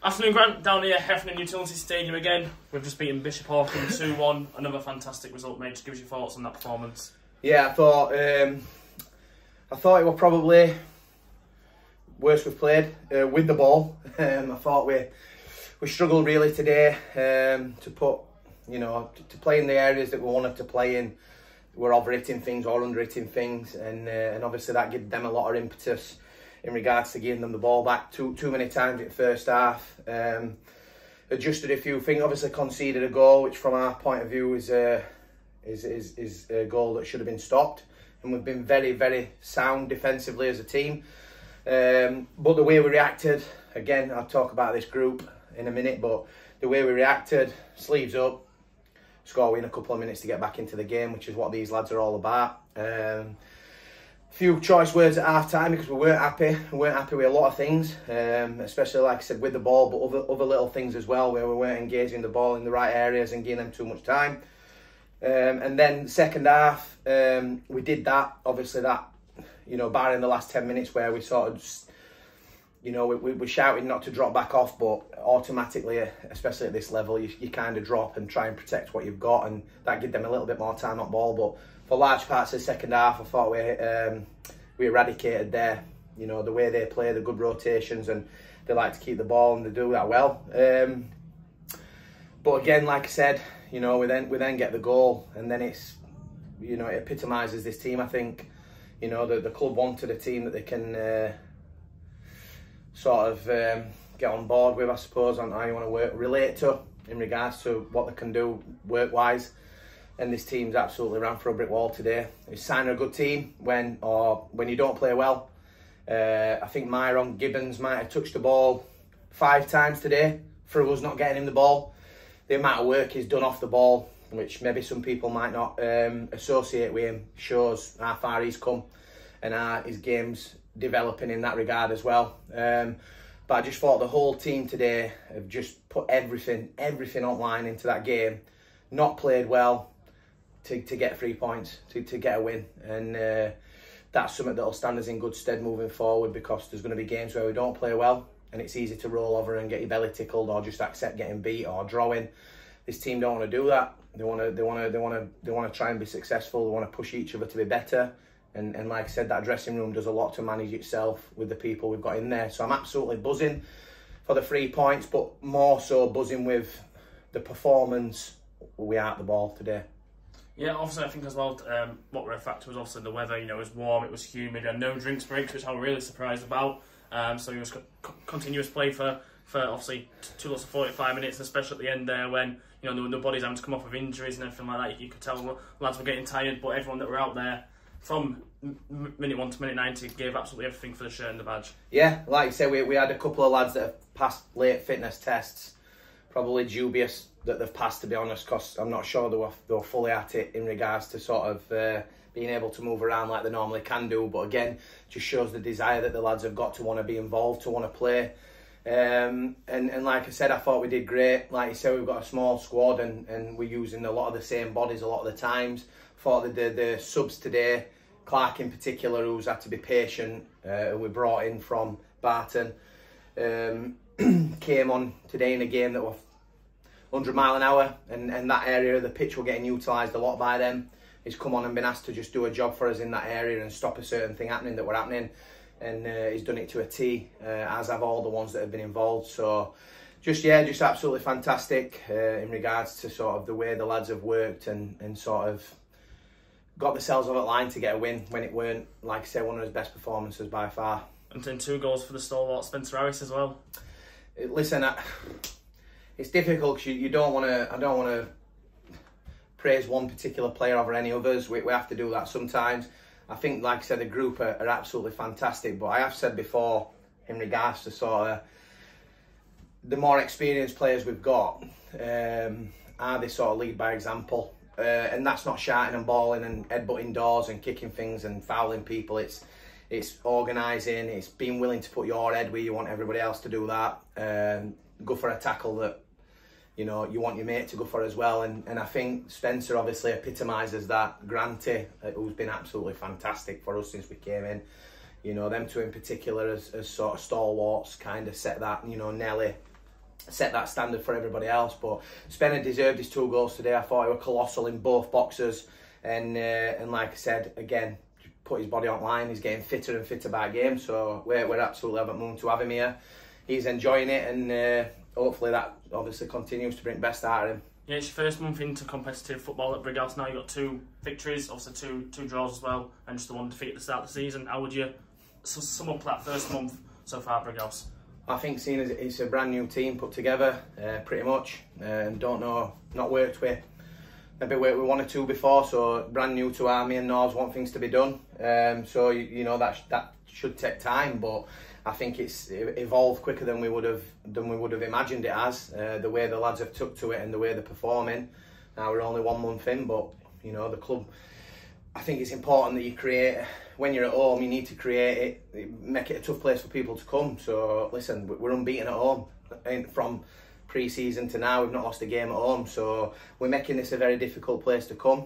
Afternoon, Grant. Down here, Heffernan Utility Stadium again. We've just beaten Bishop Auckland 2-1. Another fantastic result, mate. Just give us your thoughts on that performance. Yeah, I thought it was probably worst we've played with the ball. I thought we struggled really today to put, to play in the areas that we wanted to play in. We're over-hitting things or under-hitting things, and obviously that gave them a lot of impetus in regards to giving them the ball back too many times in the first half. Adjusted a few things, obviously conceded a goal, which from our point of view is a goal that should have been stopped. And we've been very, very sound defensively as a team. But the way we reacted, again, I'll talk about this group in a minute, but the way we reacted, sleeves up, score in a couple of minutes to get back into the game, which is what these lads are all about. Few choice words at half time because we weren't happy. We weren't happy with a lot of things, especially like I said with the ball, but other little things as well where we weren't engaging the ball in the right areas and giving them too much time. And then second half, we did that. Obviously that, barring the last 10 minutes where we sort of just, we were shouting not to drop back off, but automatically, especially at this level, you kind of drop and try and protect what you've got, and that gave them a little bit more time on ball. But for large parts of the second half, I thought we eradicated the way they play, the good rotations, and they like to keep the ball and they do that well. But again, like I said, we then get the goal, and then it's, it epitomises this team. I think, the club wanted a team that they can get on board with, I suppose, on how you want to relate to in regards to what they can do work-wise. And this team's absolutely ran for a brick wall today. It's sign a good team when you don't play well. I think Myron Gibbons might have touched the ball 5 times today for us not getting him the ball. The amount of work he's done off the ball, which maybe some people might not associate with him, shows how far he's come and how his game's developing in that regard as well. But I just thought the whole team today have just put everything online into that game, not played well to get 3 points, to get a win. And that's something that'll stand us in good stead moving forward, because there's going to be games where we don't play well and it's easy to roll over and get your belly tickled or just accept getting beat or drawing. This team don't want to do that. They want to try and be successful. They want to push each other to be better. And like I said, that dressing room does a lot to manage itself with the people we've got in there. So I'm absolutely buzzing for the 3 points, but more so buzzing with the performance we are at the ball today. Yeah, obviously I think as well, what were a factor was obviously the weather. It was warm, it was humid, and no drinks breaks, which I'm really surprised about. So it was continuous play for obviously 2 lots of 45 minutes, especially at the end there when the bodies having to come off with injuries and everything like that. You could tell lads were getting tired, but everyone that were out there from minute 1 to minute 90 gave absolutely everything for the shirt and the badge. Yeah, like you say, we had a couple of lads that have passed late fitness tests. Probably dubious that they've passed, to be honest, because I'm not sure they were fully at it in regards to sort of being able to move around like they normally can do. But again, just shows the desire that the lads have got to want to be involved, to want to play. And like I said, I thought we did great. Like you said, we've got a small squad and we're using a lot of the same bodies a lot of the times. Thought that the subs today, Clark in particular, who's had to be patient, who we brought in from Barton, came on today in a game that was 100 mile an hour, and that area of the pitch were getting utilised a lot by them. He's come on and been asked to just do a job for us in that area and stop a certain thing happening that were happening, and he's done it to a T, as have all the ones that have been involved. So just absolutely fantastic in regards to sort of the way the lads have worked and sort of got themselves on the line to get a win when it weren't, like I say, one of his best performances by far. And then 2 goals for the stalwart Spencer Harris as well. Listen, it's difficult because I don't want to praise one particular player over any others. We have to do that sometimes. I think, like I said, the group are absolutely fantastic. But I have said before, in regards to sort of the more experienced players we've got, are they sort of lead by example? And that's not shouting and balling and headbutting doors and kicking things and fouling people. It's organising, it's being willing to put your head where you want everybody else to do that. Go for a tackle that you want your mate to go for as well. And I think Spencer obviously epitomises that. Granty, who's been absolutely fantastic for us since we came in. Them two in particular as sort of stalwarts kind of set that. Nelly, set that standard for everybody else. But Spencer deserved his 2 goals today. I thought he was colossal in both boxes, and like I said, again, put his body online. He's getting fitter and fitter by game, so we're absolutely over the moon to have him here. He's enjoying it, and hopefully that obviously continues to bring the best out of him. Yeah, it's your first month into competitive football at Brighouse. Now you've got 2 victories, obviously two draws as well, and just the 1 defeat at the start of the season. How would you sum up that first month so far at Brighouse? I think, seeing as it's a brand new team put together, pretty much, not worked with maybe with 1 or 2 before, so brand new to Army and Norths, want things to be done. So you know that should take time, but I think it's evolved quicker than we would have imagined it as. The way the lads have took to it and the way they're performing. Now we're only 1 month in, but you know the club. I think it's important that you create. When you're at home, you need to create it, make it a tough place for people to come. So listen, we're unbeaten at home, and from pre-season to now, we've not lost a game at home. So we're making this a very difficult place to come,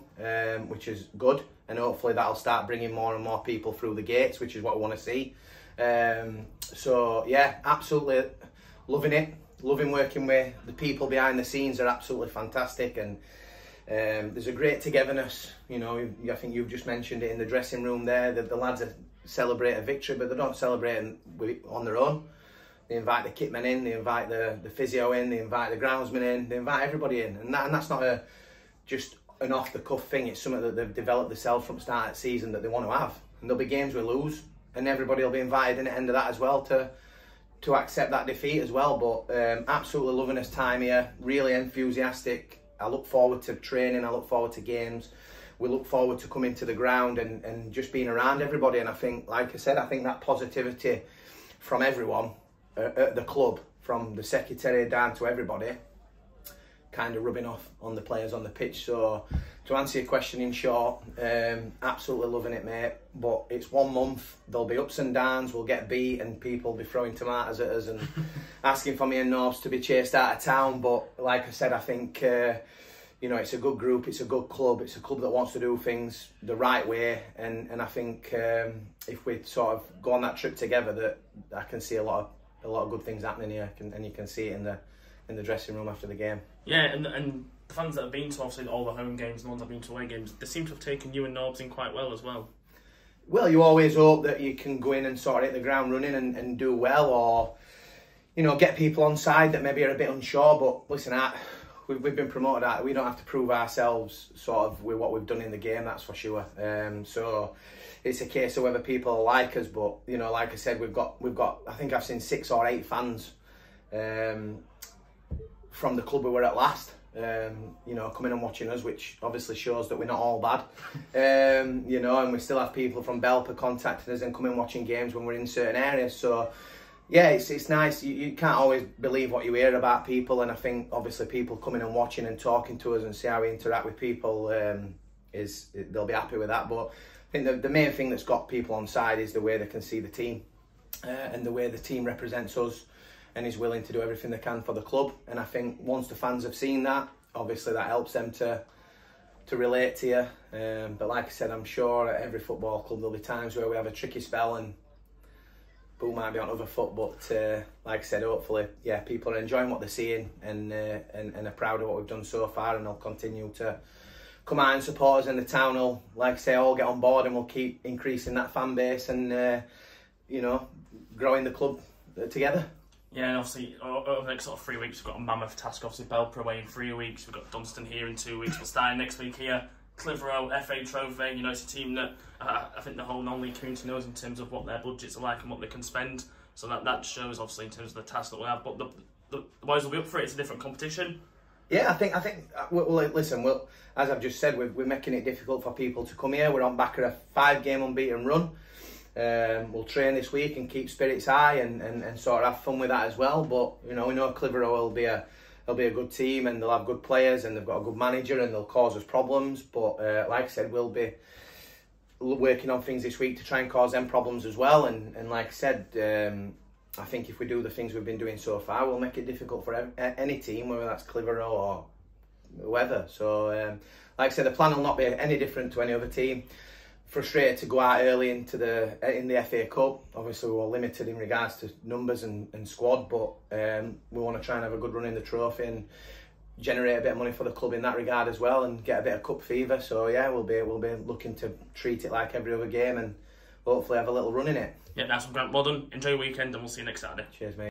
which is good, and hopefully that'll start bringing more and more people through the gates, which is what we want to see. So yeah, absolutely loving it, loving working with the people behind the scenes. Are absolutely fantastic, and there's a great togetherness. You know, I think you've just mentioned it in the dressing room there, that the lads celebrate a victory, but they don't celebrate on their own. They invite the kitmen in, they invite the physio in, they invite the groundsman in, they invite everybody in, and that's not just an off the cuff thing. It's something that they've developed themselves from start of the season that they want to have. And there'll be games we lose, and everybody will be invited in at the end of that as well to accept that defeat as well. But absolutely loving his time here, really enthusiastic. I look forward to training, I look forward to games. We look forward to coming to the ground and just being around everybody. And I think, like I said, I think that positivity from everyone at the club, from the secretary down to everybody, kind of rubbing off on the players on the pitch. So to answer your question in short, absolutely loving it, mate. But it's 1 month, there'll be ups and downs, we'll get beat and people will be throwing tomatoes at us and asking for me and Norths to be chased out of town. But like I said, I think you know, it's a good group, it's a good club, it's a club that wants to do things the right way, and I think if we sort of go on that trip together, that I can see a lot of good things happening here, and you can see it in the dressing room after the game. Yeah, and the fans that have been to obviously all the home games and the ones that have been to away games, they seem to have taken you and Norbs in quite well as well. Well, you always hope that you can go in and sort of hit the ground running and do well, or you know, get people on side that maybe are a bit unsure. But listen, we've been promoted. We don't have to prove ourselves sort of with what we've done in the game, that's for sure. So it's a case of whether people like us. But you know, like I said, we've got. I think I've seen 6 or 8 fans from the club we were at last. You know, coming and watching us, which obviously shows that we're not all bad. You know, and we still have people from Belper contacting us and coming watching games when we're in certain areas. So yeah, it's nice. You can't always believe what you hear about people, and I think obviously people coming and watching and talking to us and see how we interact with people, they'll be happy with that. But I think the main thing that's got people on side is the way they can see the team, and the way the team represents us and is willing to do everything they can for the club. And I think once the fans have seen that, obviously that helps them to relate to you. But like I said, I'm sure at every football club there'll be times where we have a tricky spell and Boo might be on the other foot, but like I said, hopefully, yeah, people are enjoying what they're seeing and are proud of what we've done so far, and they'll continue to come out and support us, and the town will, like I say, all get on board, and we'll keep increasing that fan base and, you know, growing the club together. Yeah, and obviously over the next sort of 3 weeks, we've got a mammoth task. Obviously, Belper away in 3 weeks. We've got Dunstan here in 2 weeks. We're starting next week here. Clitheroe, FA Trophy. You know, it's a team that I think the whole non-league community knows in terms of what their budgets are like and what they can spend. So that shows obviously in terms of the task that we have. But the boys will be up for it. It's a different competition. Yeah, I think. Well, listen. As I've just said, we're making it difficult for people to come here. We're on back of a 5-game unbeaten run. We'll train this week and keep spirits high and sort of have fun with that as well. But you know, we know Clitheroe will be a good team, and they'll have good players, and they've got a good manager, and they'll cause us problems. But like I said, we'll be working on things this week to try and cause them problems as well. And like I said, I think if we do the things we've been doing so far, we'll make it difficult for any team, whether that's Clitheroe or whoever. So like I said, the plan will not be any different to any other team. frustrated to go out early in the FA Cup. Obviously, we were limited in regards to numbers and squad, but we want to try and have a good run in the trophy and generate a bit of money for the club in that regard as well, and get a bit of cup fever. So yeah, we'll be looking to treat it like every other game and hopefully have a little run in it. Yeah, that's Grant. Well done. Enjoy your weekend, and we'll see you next Saturday. Cheers, mate.